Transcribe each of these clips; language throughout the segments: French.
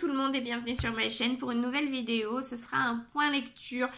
tout le monde et bienvenue sur ma chaîne pour une nouvelle vidéo. Ce sera un point lecture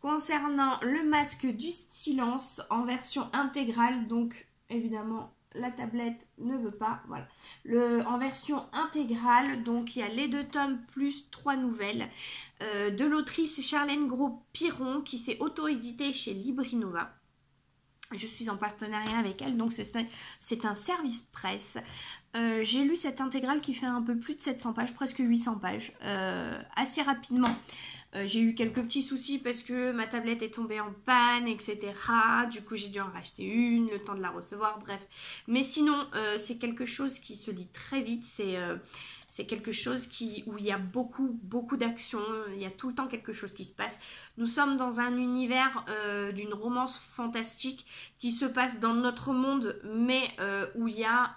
concernant le masque du silence en version intégrale. Donc évidemment la tablette ne veut pas, voilà. En version intégrale, donc il y a les 2 tomes plus 3 nouvelles de l'autrice Charlène Gros-Piron qui s'est auto-éditée chez Librinova. Je suis en partenariat avec elle, donc c'est un service presse. J'ai lu cette intégrale qui fait un peu plus de 700 pages, presque 800 pages, assez rapidement. J'ai eu quelques petits soucis parce que ma tablette est tombée en panne, etc. Du coup, j'ai dû en racheter une, le temps de la recevoir, bref. Mais sinon, c'est quelque chose qui se lit très vite, c'est quelque chose où il y a beaucoup d'action, il y a tout le temps quelque chose qui se passe. Nous sommes dans un univers d'une romance fantastique qui se passe dans notre monde, mais où il y a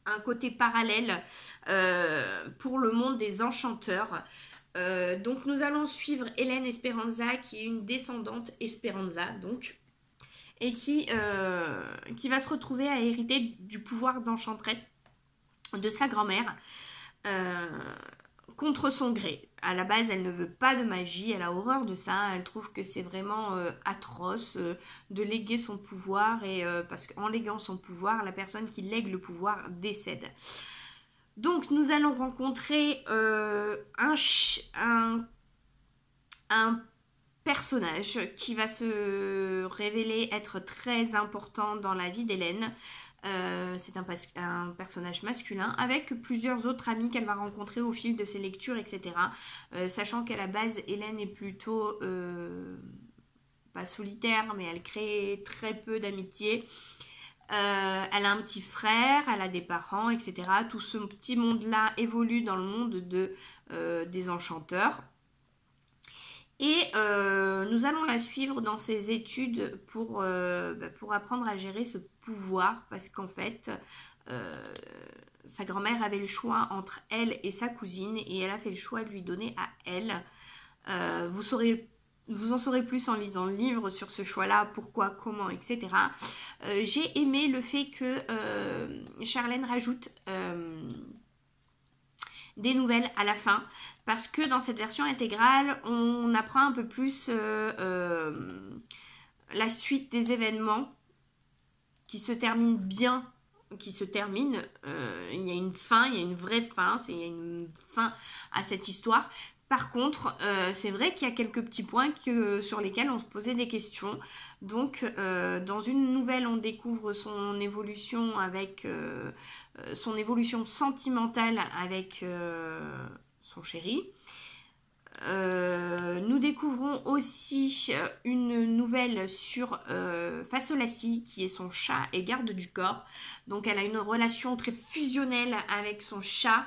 un côté parallèle pour le monde des enchanteurs. Donc nous allons suivre Hélène Esperanza, qui est une descendante Esperanza, donc, et qui va se retrouver à hériter du pouvoir d'enchanteresse de sa grand-mère contre son gré. À la base, elle ne veut pas de magie, elle a horreur de ça, elle trouve que c'est vraiment atroce de léguer son pouvoir, parce qu'en léguant son pouvoir, la personne qui lègue le pouvoir décède. Donc nous allons rencontrer un personnage qui va se révéler être très important dans la vie d'Hélène. C'est un personnage masculin avec plusieurs autres amis qu'elle va rencontrer au fil de ses lectures, etc. Sachant qu'à la base, Hélène est plutôt pas solitaire, mais elle crée très peu d'amitié. Elle a un petit frère, elle a des parents, etc. Tout ce petit monde-là évolue dans le monde des enchanteurs. Et nous allons la suivre dans ses études pour apprendre à gérer ce pouvoir, parce qu'en fait, sa grand-mère avait le choix entre elle et sa cousine, et elle a fait le choix de lui donner à elle. Vous en saurez plus en lisant le livre sur ce choix-là, pourquoi, comment, etc. J'ai aimé le fait que Charlène rajoute des nouvelles à la fin, parce que dans cette version intégrale, on apprend un peu plus la suite des événements qui se terminent bien, il y a une fin, il y a une vraie fin, il y a une fin à cette histoire. Par contre, c'est vrai qu'il y a quelques petits points sur lesquels on se posait des questions. Donc, dans une nouvelle, on découvre son évolution sentimentale avec son chéri. Nous découvrons aussi une nouvelle sur Fasolassi, qui est son chat et garde du corps. Donc, elle a une relation très fusionnelle avec son chat.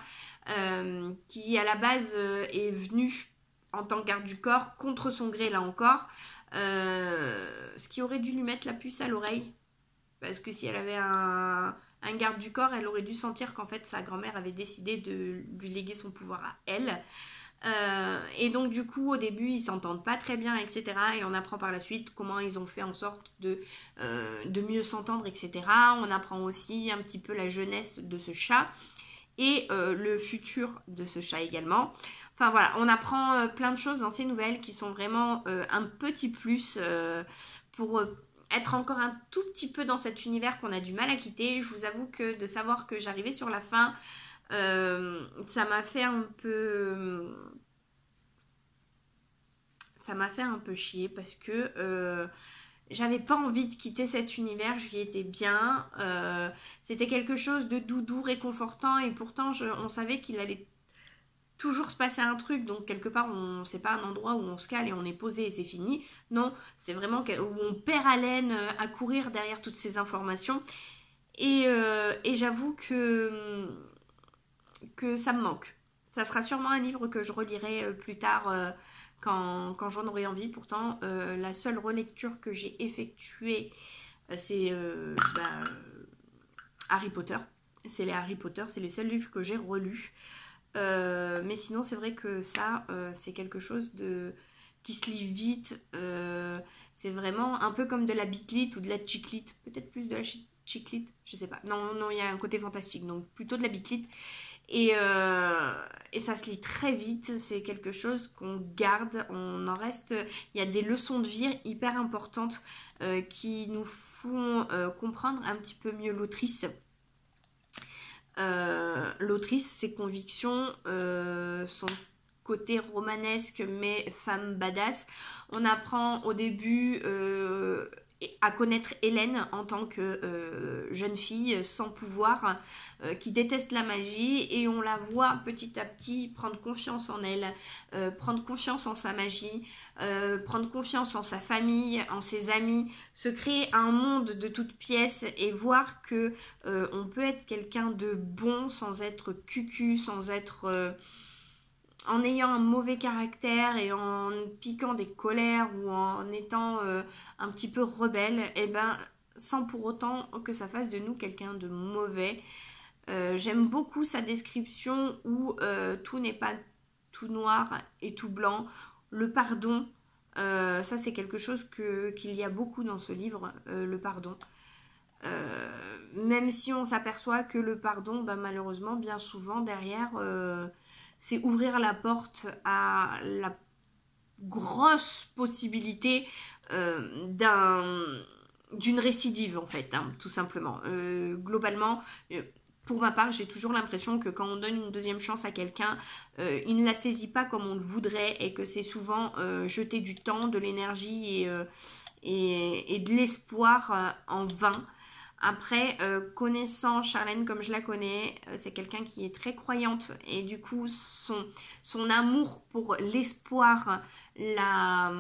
Qui à la base est venu en tant que garde du corps contre son gré, là encore, ce qui aurait dû lui mettre la puce à l'oreille, parce que si elle avait un garde du corps, elle aurait dû sentir qu'en fait sa grand-mère avait décidé de lui léguer son pouvoir à elle. Et donc du coup au début ils s'entendent pas très bien, etc. Et on apprend par la suite comment ils ont fait en sorte de mieux s'entendre, etc. On apprend aussi un petit peu la jeunesse de ce chat et le futur de ce chat également. Enfin voilà, on apprend plein de choses dans ces nouvelles qui sont vraiment un petit plus pour être encore un tout petit peu dans cet univers qu'on a du mal à quitter. Je vous avoue que de savoir que j'arrivais sur la fin, ça m'a fait un peu... ça m'a fait un peu chier, parce que... j'avais pas envie de quitter cet univers, j'y étais bien. C'était quelque chose de doudou, réconfortant, et pourtant on savait qu'il allait toujours se passer un truc. Donc quelque part, c'est pas un endroit où on se cale et on est posé et c'est fini. Non, c'est vraiment où on perd haleine à courir derrière toutes ces informations. Et j'avoue que ça me manque. Ça sera sûrement un livre que je relirai plus tard. Quand j'en aurai envie. Pourtant, la seule relecture que j'ai effectuée, c'est Harry Potter. C'est les Harry Potter, c'est les seuls livres que j'ai relus. Mais sinon, c'est vrai que ça, c'est quelque chose qui se lit vite. C'est vraiment un peu comme de la bitlite ou de la chiclite. Peut-être plus de la chiclite, je sais pas. Non, il y a un côté fantastique, donc plutôt de la bitlite. Et ça se lit très vite, c'est quelque chose qu'on garde, on en reste... Il y a des leçons de vie hyper importantes qui nous font comprendre un petit peu mieux l'autrice. L'autrice, ses convictions, son côté romanesque mais femme badass. On apprend au début à connaître Hélène en tant que jeune fille sans pouvoir, qui déteste la magie, et on la voit petit à petit prendre confiance en elle, prendre confiance en sa magie, prendre confiance en sa famille, en ses amis, se créer un monde de toutes pièces et voir que on peut être quelqu'un de bon sans être cucu, sans être... en ayant un mauvais caractère et en piquant des colères ou en étant un petit peu rebelle, et ben sans pour autant que ça fasse de nous quelqu'un de mauvais. J'aime beaucoup sa description où tout n'est pas tout noir et tout blanc. Le pardon, ça c'est quelque chose qu'il y a beaucoup dans ce livre, le pardon. Même si on s'aperçoit que le pardon, ben, malheureusement, bien souvent derrière... c'est ouvrir la porte à la grosse possibilité d'une récidive, en fait, hein, tout simplement. Globalement, pour ma part, j'ai toujours l'impression que quand on donne une deuxième chance à quelqu'un, il ne la saisit pas comme on le voudrait, et que c'est souvent jeter du temps, de l'énergie et de l'espoir en vain. Après, connaissant Charlène comme je la connais, c'est quelqu'un qui est très croyante, et du coup son amour pour l'espoir, la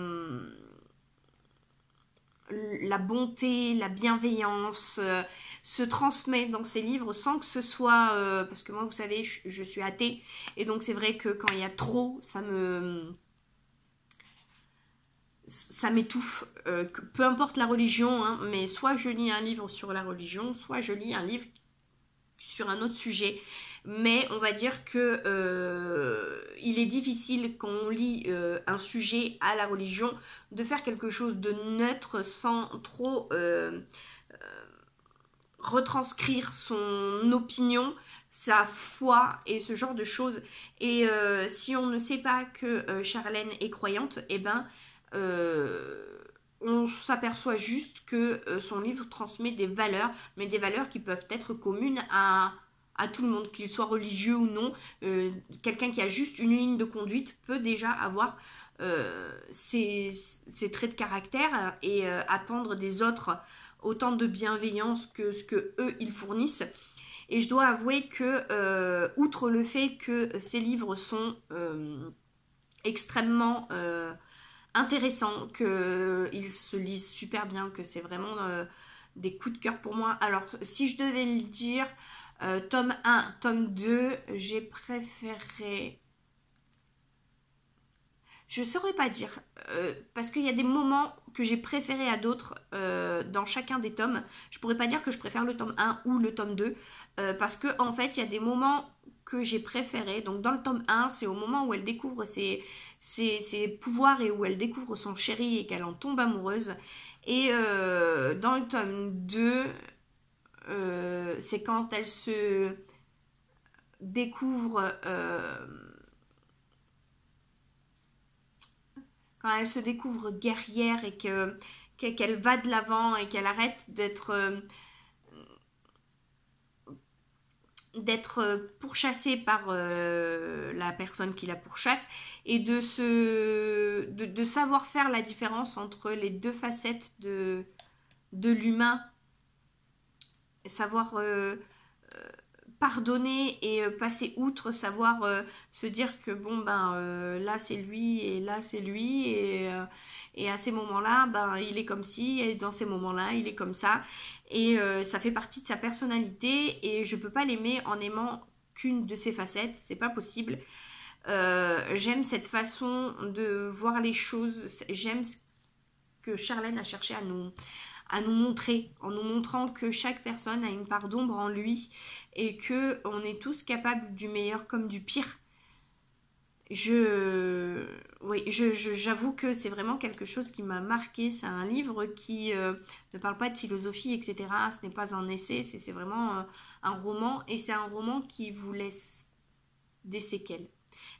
bonté, la bienveillance se transmet dans ses livres sans que ce soit... parce que moi, vous savez, je suis athée, et donc c'est vrai que quand il y a trop, ça m'étouffe, peu importe la religion, hein, mais soit je lis un livre sur la religion, soit je lis un livre sur un autre sujet. Mais on va dire que il est difficile quand on lit un sujet à la religion de faire quelque chose de neutre sans trop retranscrire son opinion, sa foi et ce genre de choses. Et si on ne sait pas que Charlène est croyante, eh ben on s'aperçoit juste que son livre transmet des valeurs, mais des valeurs qui peuvent être communes à tout le monde, qu'il soit religieux ou non. Quelqu'un qui a juste une ligne de conduite peut déjà avoir ses traits de caractère et attendre des autres autant de bienveillance que ce que eux ils fournissent. Et je dois avouer que outre le fait que ces livres sont extrêmement intéressant, qu'ils se lisent super bien, que c'est vraiment des coups de cœur pour moi. Alors, si je devais le dire, tome 1, tome 2, j'ai préféré... Je saurais pas dire, parce qu'il y a des moments que j'ai préférés à d'autres dans chacun des tomes. Je pourrais pas dire que je préfère le tome 1 ou le tome 2, parce que en fait, il y a des moments que j'ai préférés. Donc dans le tome 1, c'est au moment où elle découvre ses pouvoirs et où elle découvre son chéri et qu'elle en tombe amoureuse. Et dans le tome 2, c'est quand elle se découvre... quand elle se découvre guerrière et qu'elle va de l'avant et qu'elle arrête d'être pourchassée par la personne qui la pourchasse, et de savoir faire la différence entre les deux facettes de l'humain, savoir pardonner et passer outre, savoir se dire que bon ben là c'est lui et là c'est lui, et à ces moments-là ben il est comme ci, et dans ces moments-là il est comme ça, et ça fait partie de sa personnalité, et je peux pas l'aimer en aimant qu'une de ses facettes, c'est pas possible. J'aime cette façon de voir les choses, j'aime ce que Charlène a cherché à nous montrer, en nous montrant que chaque personne a une part d'ombre en lui et que on est tous capables du meilleur comme du pire. J'avoue que c'est vraiment quelque chose qui m'a marqué. C'est un livre qui ne parle pas de philosophie, etc. Ce n'est pas un essai, c'est vraiment un roman, et c'est un roman qui vous laisse des séquelles.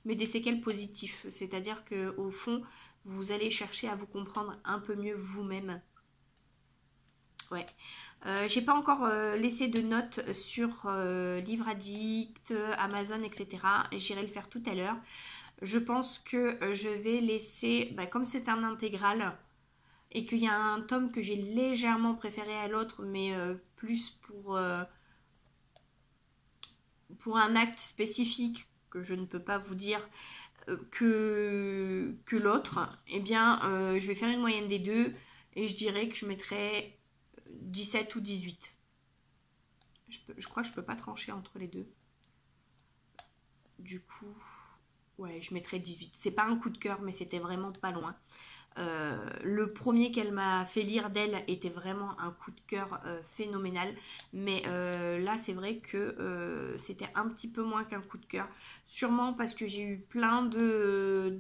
Mais des séquelles positives, c'est-à-dire qu'au fond, vous allez chercher à vous comprendre un peu mieux vous-même. Ouais. J'ai pas encore laissé de notes sur Livre Addict, Amazon, etc. J'irai le faire tout à l'heure. Je pense que je vais laisser, comme c'est un intégral et qu'il y a un tome que j'ai légèrement préféré à l'autre, mais plus pour un acte spécifique que je ne peux pas vous dire que l'autre, eh bien je vais faire une moyenne des deux et je dirais que je mettrai 17 ou 18. Je crois que je peux pas trancher entre les deux. Du coup, ouais, je mettrai 18. C'est pas un coup de cœur, mais c'était vraiment pas loin. Le premier qu'elle m'a fait lire d'elle était vraiment un coup de cœur phénoménal. Mais là, c'est vrai que c'était un petit peu moins qu'un coup de cœur. Sûrement parce que j'ai eu plein de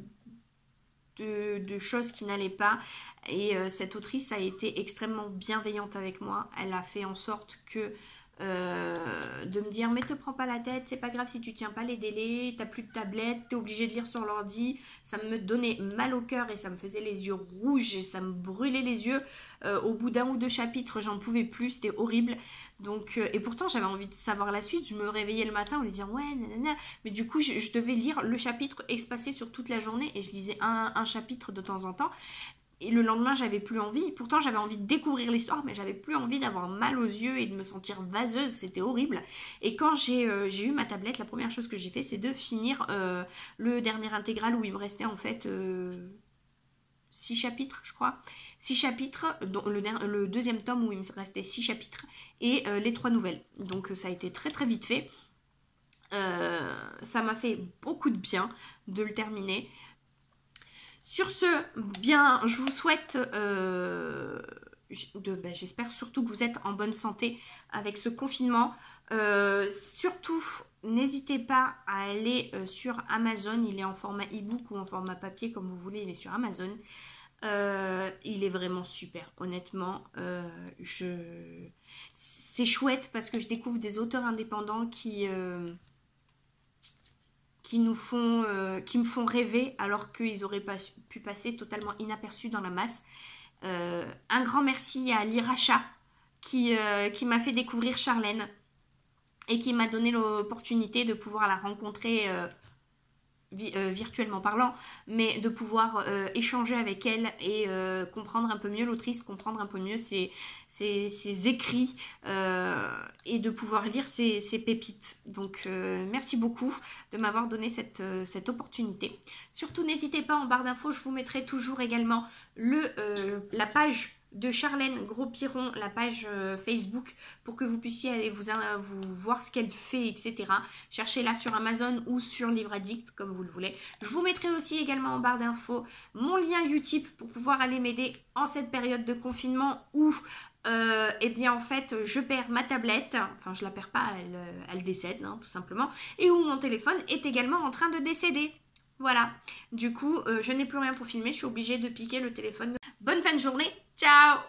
choses qui n'allaient pas. Et cette autrice a été extrêmement bienveillante avec moi. Elle a fait en sorte que de me dire mais te prends pas la tête, c'est pas grave si tu tiens pas les délais, t'as plus de tablette, t'es obligé de lire sur l'ordi. Ça me donnait mal au cœur et ça me faisait les yeux rouges et ça me brûlait les yeux. Au bout d'un ou deux chapitres j'en pouvais plus, c'était horrible. Donc et pourtant j'avais envie de savoir la suite. Je me réveillais le matin en lui disant ouais nanana, mais du coup je devais lire le chapitre espacé sur toute la journée et je lisais un chapitre de temps en temps. Et le lendemain, j'avais plus envie. Pourtant, j'avais envie de découvrir l'histoire, mais j'avais plus envie d'avoir mal aux yeux et de me sentir vaseuse. C'était horrible. Et quand j'ai eu ma tablette, la première chose que j'ai fait, c'est de finir le dernier intégral où il me restait en fait 6 chapitres, je crois. 6 chapitres, dont le deuxième tome où il me restait 6 chapitres et les 3 nouvelles. Donc ça a été très très vite fait. Ça m'a fait beaucoup de bien de le terminer. Sur ce, bien, je vous souhaite, j'espère surtout que vous êtes en bonne santé avec ce confinement. Surtout, n'hésitez pas à aller sur Amazon. Il est en format e-book ou en format papier, comme vous voulez, il est sur Amazon. Il est vraiment super, honnêtement. C'est chouette parce que je découvre des auteurs indépendants qui me font rêver alors qu'ils auraient pas pu passer totalement inaperçus dans la masse. Un grand merci à Liracha qui m'a fait découvrir Charlène et qui m'a donné l'opportunité de pouvoir la rencontrer virtuellement parlant, mais de pouvoir échanger avec elle et comprendre un peu mieux l'autrice, comprendre un peu mieux ses écrits et de pouvoir lire ses pépites. Donc merci beaucoup de m'avoir donné cette opportunité. Surtout n'hésitez pas, en barre d'infos je vous mettrai toujours également la page de Charlène Gros-Piron, la page Facebook, pour que vous puissiez aller vous voir ce qu'elle fait, etc. Cherchez-la sur Amazon ou sur Livre Addict, comme vous le voulez. Je vous mettrai aussi également en barre d'infos mon lien Utip pour pouvoir aller m'aider en cette période de confinement où eh bien en fait je perds ma tablette, enfin je la perds pas, elle décède hein, tout simplement, et où mon téléphone est également en train de décéder. Voilà, du coup je n'ai plus rien pour filmer, je suis obligée de piquer le téléphone. Bonne fin de journée, ciao!